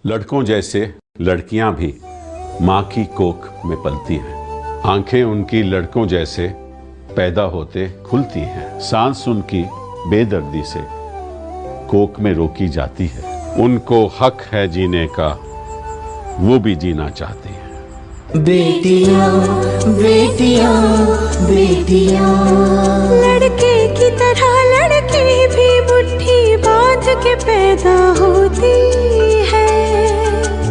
लड़कों जैसे लड़कियां भी माँ की कोख में पलती हैं। आंखें उनकी लड़कों जैसे पैदा होते खुलती हैं। सांस उनकी बेदर्दी से कोख में रोकी जाती है। उनको हक है जीने का, वो भी जीना चाहती हैं। बेटियां बेटियां बेटियां, लड़के की तरह लड़की भी मुट्ठी बांध के पैदा होती है।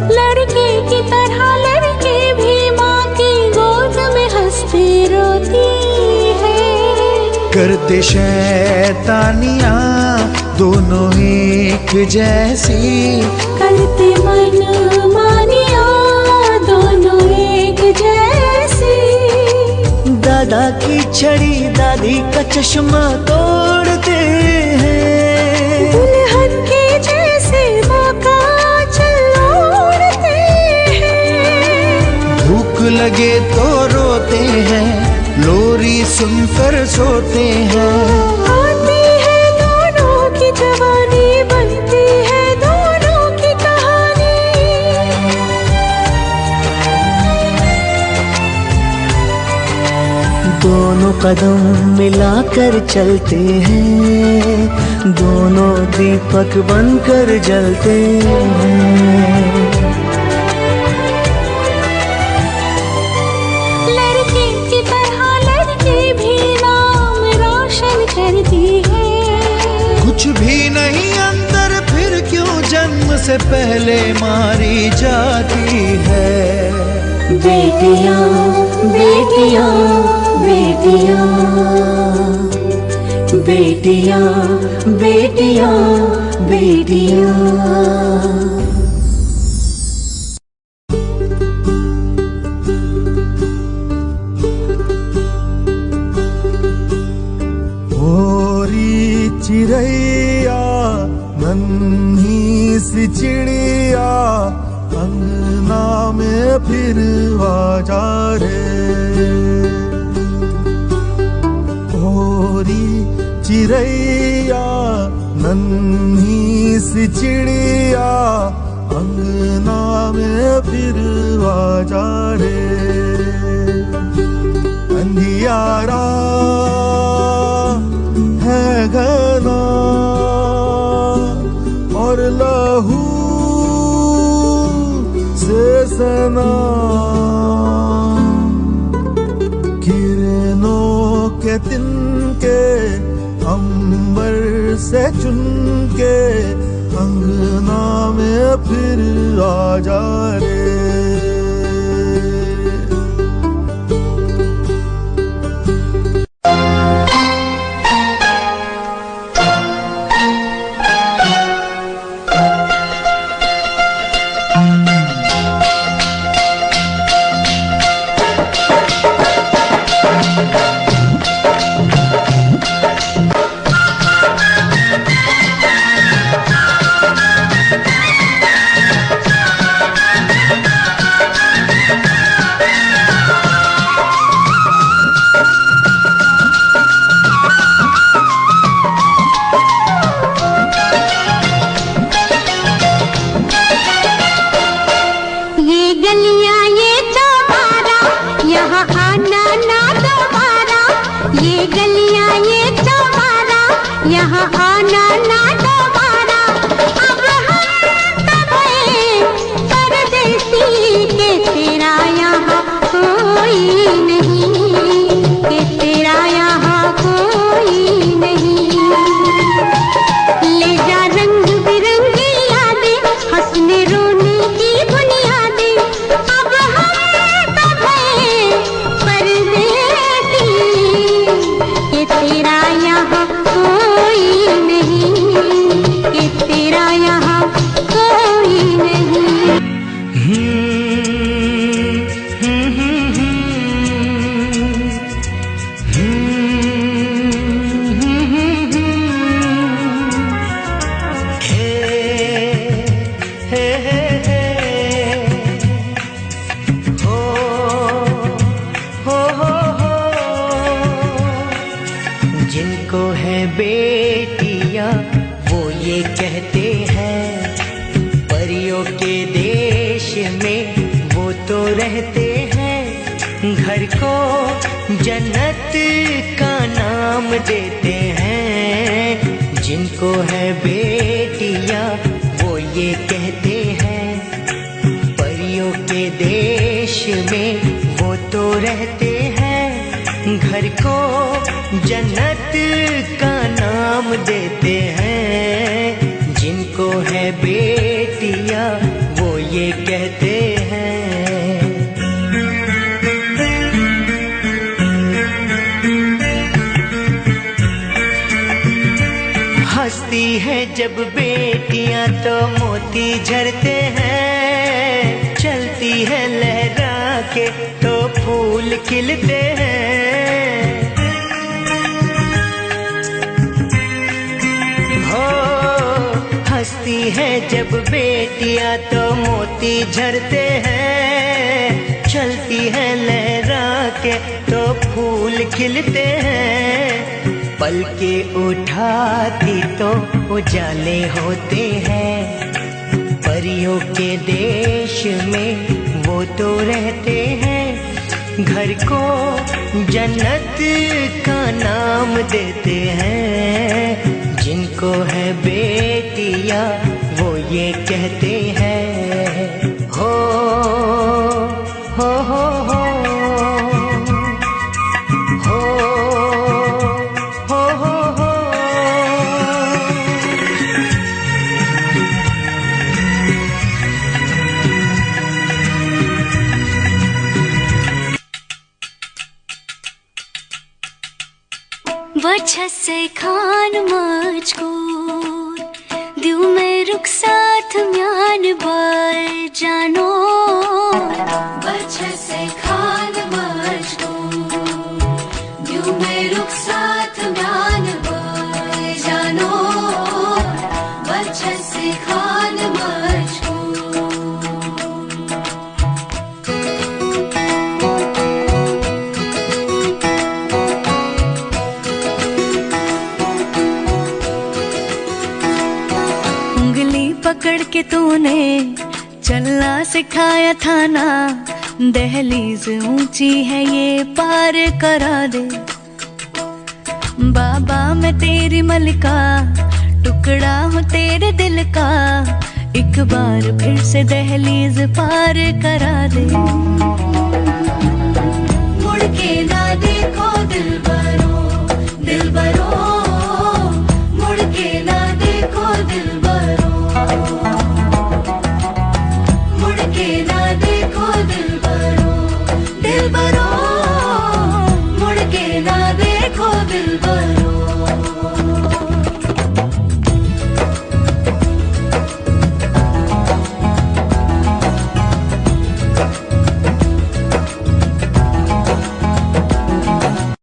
लड़के की तरह लड़की भी माँ की गोद में हंसती रोती है। करते शैतानियां दोनों एक जैसी, करते मन मानिया दोनों एक जैसी। दादा की छड़ी दादी का चश्मा तोड़ते हैं। दुल्हन के जैसे माँ का आंचल ओढ़ते हैं। भूख लगे तो रोते हैं, लोरी सुनकर सोते हैं। आती है दोनों की जवानी, बनती है दोनों की कहानी। दोनों कदम मिलाकर चलते हैं, दोनों दीपक बनकर जलते हैं। लड़के की तरह लड़की भी नाम रोशन करती है। कुछ भी नहीं अंदर, फिर क्यों जन्म से पहले मारी जाती है। बेटियां बेटियां बेटियां, बेटियां बेटियां बेटियां। होरी चिड़ैया नन्ही सी चिड़िया, अंगना में फिर आजा रे। होरी चिड़ैया नन्ही सी चिड़िया, अंगना में फिर आजा रे। अंधियारा है घना और लहू से सना, किरणों के तिनके अंबर से चुनके, अंगना में फिर आजा रे। यहाँ आना ना दोबारा। अब हम तबे परदेसी के तेरा यहाँ कोई नहीं, के तेरा यहाँ कोई नहीं। ले जा रंग बिरंगी यादें, हंसने रोने की बुनियादें। अब हम तबे परदेसी के तेरा यहाँ कोई नहीं, कि तेरा यहाँ कोई नहीं। जिनको है बेटियां वो ये कहते हैं, परियों परियों के देश में वो तो रहते हैं, घर को जन्नत का नाम देते हैं। जिनको है बेटियां वो ये कहते हैं, परियों के देश में वो तो रहते हैं, घर को जन्नत का नाम देते हैं। जिनको है बेटियां वो ये कहते हैं। हंसती है जब बेटियां तो मोती झरते हैं, चलती है लहरा के तो फूल खिलते हैं। हो हंसती है जब बेटियां तो मोती झरते हैं, चलती है लहरा के तो फूल खिलते हैं। पलके उठाती तो उजाले होते हैं, परियों के देश में वो तो रहते हैं, घर को जन्नत का नाम देते हैं। जिनको है बेटियां वो ये कहते हैं। हो हो हो हो वजह से खान मजकूर दिल में रुखसात म्यान बार जानो। वजह से खान मजकूर दिल में रुखसात म्यान बार जानो। वजह से खान मजकूर पकड़ के तूने चलना सिखाया था ना, दहलीज ऊंची है ये पार करा दे। बाबा मैं तेरी मलिका, टुकड़ा हूँ तेरे दिल का, एक बार फिर से दहलीज पार करा दे। मुड़ के ना देखो दिलबरो दिलबरो, मुड़ के ना देखो दिलबरो, मुड़ के ना देखो दिलबरो दिलबरो, मुड़ के ना देखो दिलबरो।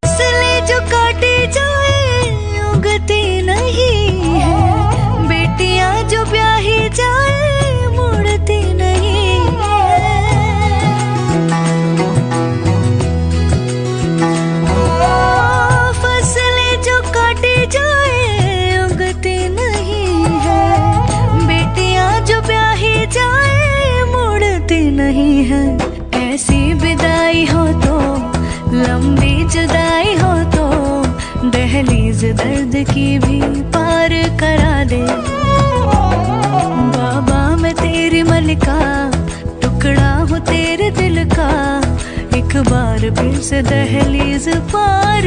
फसलें जो काटी जाए उगती नहीं है, बेटियां जो ब्याही जाए मुड़ती नहीं है। फसलें जो काटी जाए उगती नहीं है, बेटियां जो ब्याही जाए मुड़ती नहीं है। ऐसी विदाई हो तो लंबी जुदाई हो तो, दहलीज दर्द की भी पार करा दे। बाबा मैं तेरी मलिका, टुकड़ा हूँ तेरे दिल का, एक बार फिर से दहलीज पार